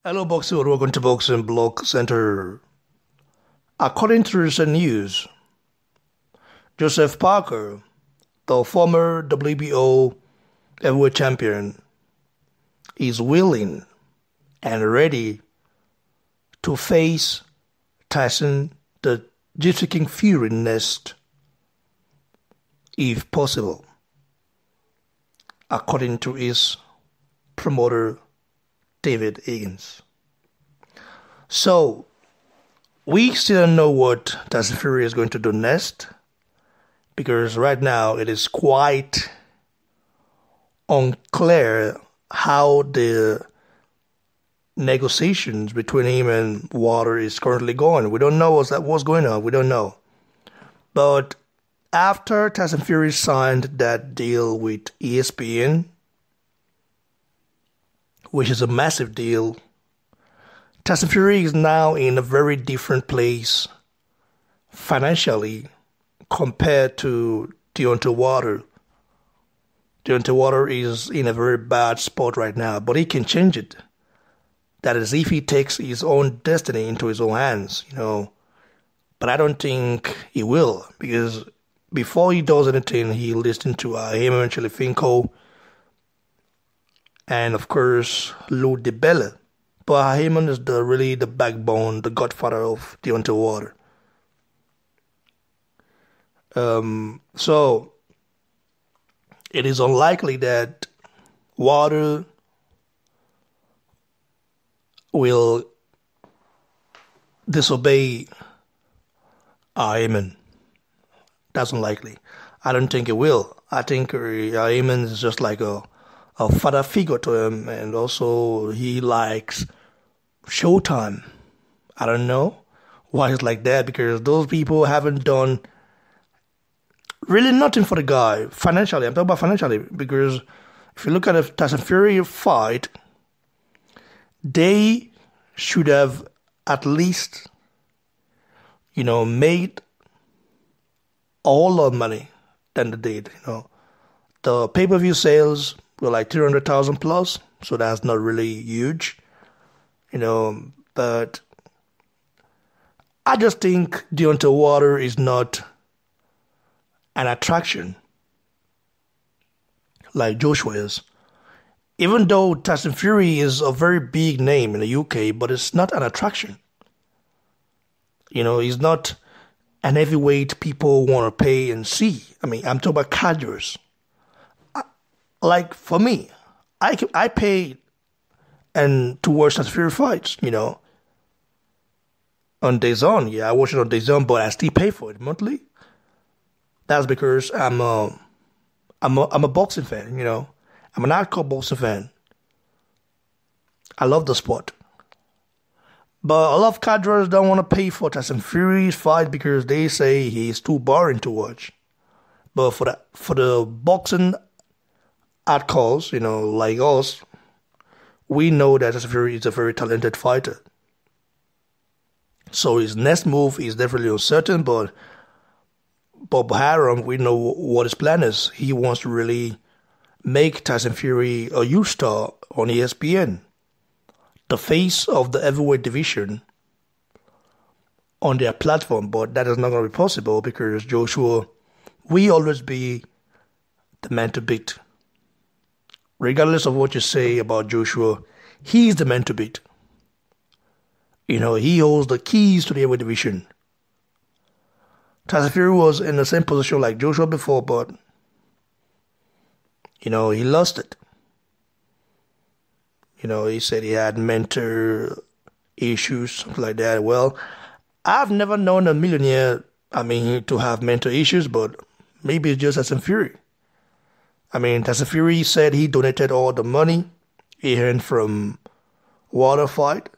Hello, Boxing. Welcome to Boxing Blog Center. According to recent news, Joseph Parker, the former WBO heavyweight champion, is willing and ready to face Tyson, the Gypsy King Fury, next, if possible, according to his promoter, David Higgins. So, we still don't know what Tyson Fury is going to do next, because right now it is quite unclear how the negotiations between him and Wilder is currently going. We don't know what's going on. We don't know. But after Tyson Fury signed that deal with ESPN, which is a massive deal, Tyson Fury is now in a very different place financially compared to Deontay Wilder. Deontay Wilder is in a very bad spot right now, but he can change it. That is, if he takes his own destiny into his own hands, But I don't think he will, because before he does anything, he listened to him and Chilifinko, and of course Lou DiBella. But Heyman is really the backbone, the godfather of Deontay Wilder. So it is unlikely that Wilder will disobey Heyman. That's unlikely. I don't think it will. I think Heyman is just like a father figure to him, and also he likes Showtime. I don't know why it's like that, because those people haven't done really nothing for the guy financially. I'm talking about financially, because if you look at the Tyson Fury fight, they should have at least, made all the money than they did. The pay-per-view sales were like 300,000 plus, so that's not really huge, but I just think Deontay Wilder is not an attraction like Joshua is. Even though Tyson Fury is a very big name in the UK, but it's not an attraction. He's not an heavyweight people want to pay and see. I mean, I'm talking about casuals. Like, for me, I pay and to watch Tyson Fury fights, on DAZN. Yeah, I watch it on DAZN, but I still pay for it monthly. That's because I'm a boxing fan, I'm an hardcore boxing fan. I love the sport. But a lot of cadres don't want to pay for Tyson Fury's fight because they say he's too boring to watch. But for the boxing hardcores, like us, we know that Tyson Fury is a very talented fighter. So his next move is definitely uncertain, but Bob Arum, we know what his plan is. He wants to really make Tyson Fury a huge star on ESPN, the face of the heavyweight division on their platform. But that is not going to be possible because Joshua will always be the man to beat. Regardless of what you say about Joshua, he's the man to beat. He holds the keys to the heavyweight division. Tyson Fury was in the same position like Joshua before, but, he lost it. He said he had mental issues, something like that. Well, I've never known a millionaire, to have mental issues, but maybe it's just Tyson Fury. Tyson Fury said he donated all the money he earned from Wilder fight,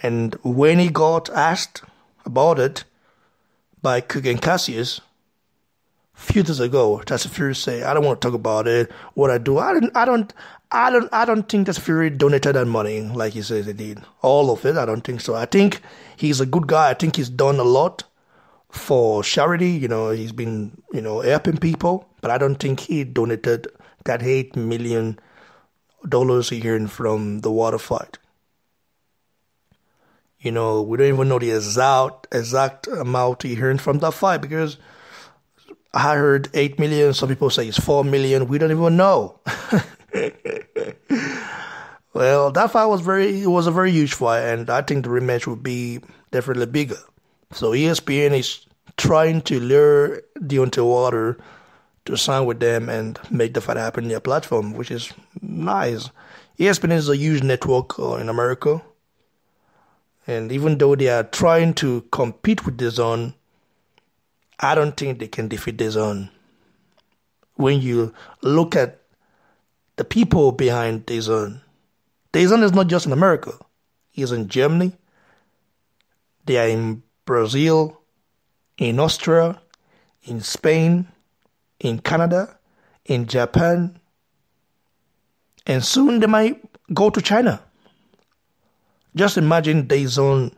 and when he got asked about it by Cook and Cassius a few days ago, Tyson Fury said, "I don't want to talk about it. What I do, I don't think Tyson Fury donated that money like he says he did. All of it, I don't think so. I think he's a good guy. I think he's done a lot for charity. He's been, helping people, but I don't think he donated that $8 million he earned from the Wilder fight. We don't even know the exact amount he earned from that fight because I heard 8 million. Some people say it's 4 million. We don't even know. Well, that fight it was a very huge fight, and I think the rematch would be definitely bigger. So ESPN is trying to lure Deontay Wilder to sign with them and make the fight happen in their platform, which is nice. ESPN is a huge network in America. And even though they are trying to compete with DAZN, I don't think they can defeat DAZN. When you look at the people behind DAZN, DAZN is not just in America. He's in Germany. They are in Brazil, in Austria, in Spain, in Canada, in Japan, and soon they might go to China. Just imagine DAZN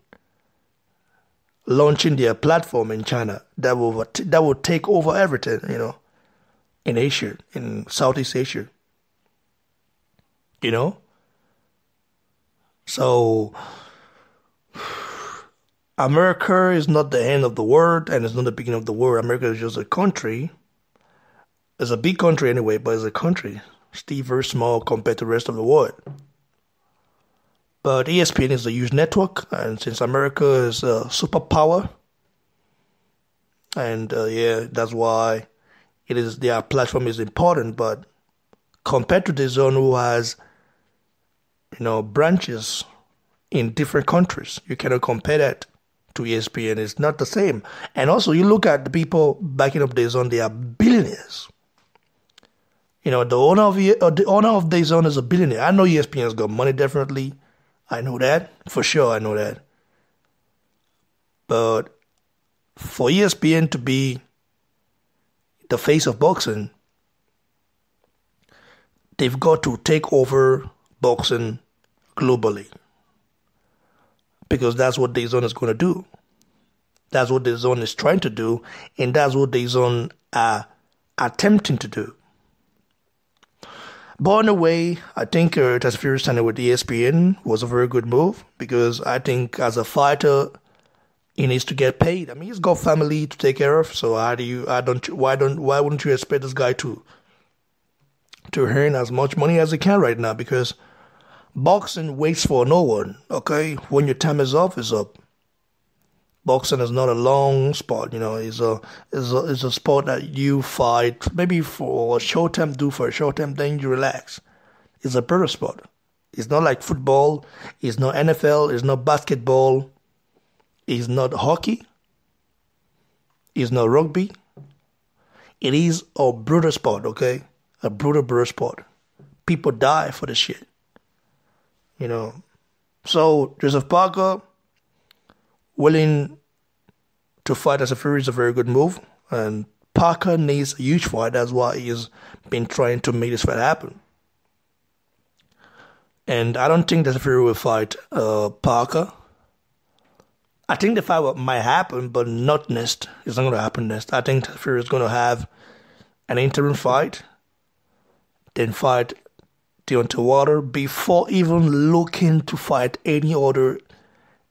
launching their platform in China. That will take over everything, in Asia, in Southeast Asia. So America is not the end of the world, and it's not the beginning of the world. America is just a country. It's a big country anyway, but it's a country. Still very small compared to the rest of the world. But ESPN is a huge network, and since America is a superpower, and that's why their platform is important. But compared to DAZN, who has branches in different countries, you cannot compare that to ESPN. It's not the same. And also, you look at the people backing up DAZN; they are billionaires. The owner of DAZN is a billionaire. I know ESPN has got money, definitely. I know that. For sure, I know that. But for ESPN to be the face of boxing, they've got to take over boxing globally. Because that's what DAZN is going to do. That's what DAZN is trying to do, and that's what DAZN are attempting to do. But in a way, I think Tyson Fury signing with ESPN was a very good move because I think as a fighter, he needs to get paid. I mean, he's got family to take care of, so why wouldn't you expect this guy to earn as much money as he can right now? Because boxing waits for no one. Okay, when your time is up, it's up. Boxing is not a long sport, It's a sport that you fight maybe for a short time, then you relax. It's a brutal sport. It's not like football. It's not NFL. It's not basketball. It's not hockey. It's not rugby. It is a brutal sport, okay? A brutal sport. People die for the shit. So Joseph Parker willing to fight as a Fury is a very good move, and Parker needs a huge fight. That's why he's been trying to make this fight happen. And I don't think that Fury will fight Parker. I think the fight might happen, but not next. It's not going to happen next. I think Fury is going to have an interim fight, then fight Deontay Wilder before even looking to fight any other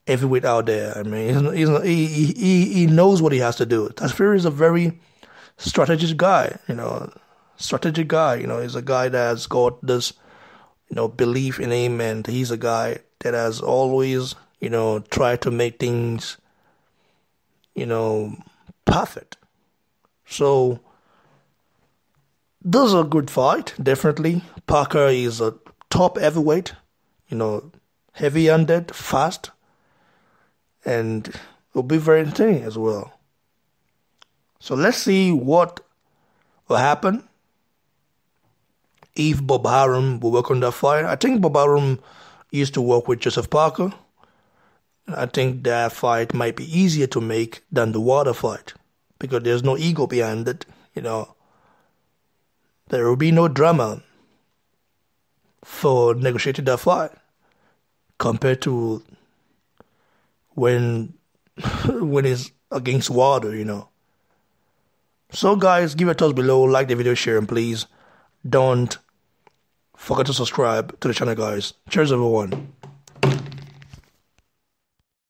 heavyweight out there. I mean, he knows what he has to do. Tyson Fury is a very strategic guy, He's a guy that has got this, belief in him, and he's a guy that has always, tried to make things, perfect. So, this is a good fight, definitely. Parker is a top heavyweight, heavy-handed, fast, and it'll be very entertaining as well. So let's see what will happen if Bob Arum will work on that fight. I think Bob Arum used to work with Joseph Parker. I think that fight might be easier to make than the Wilder fight because there's no ego behind it, There will be no drama for negotiating that fight compared to when it's against Wilder, So guys, give a thumbs below, like the video, share, and please don't forget to subscribe to the channel, guys. Cheers, everyone.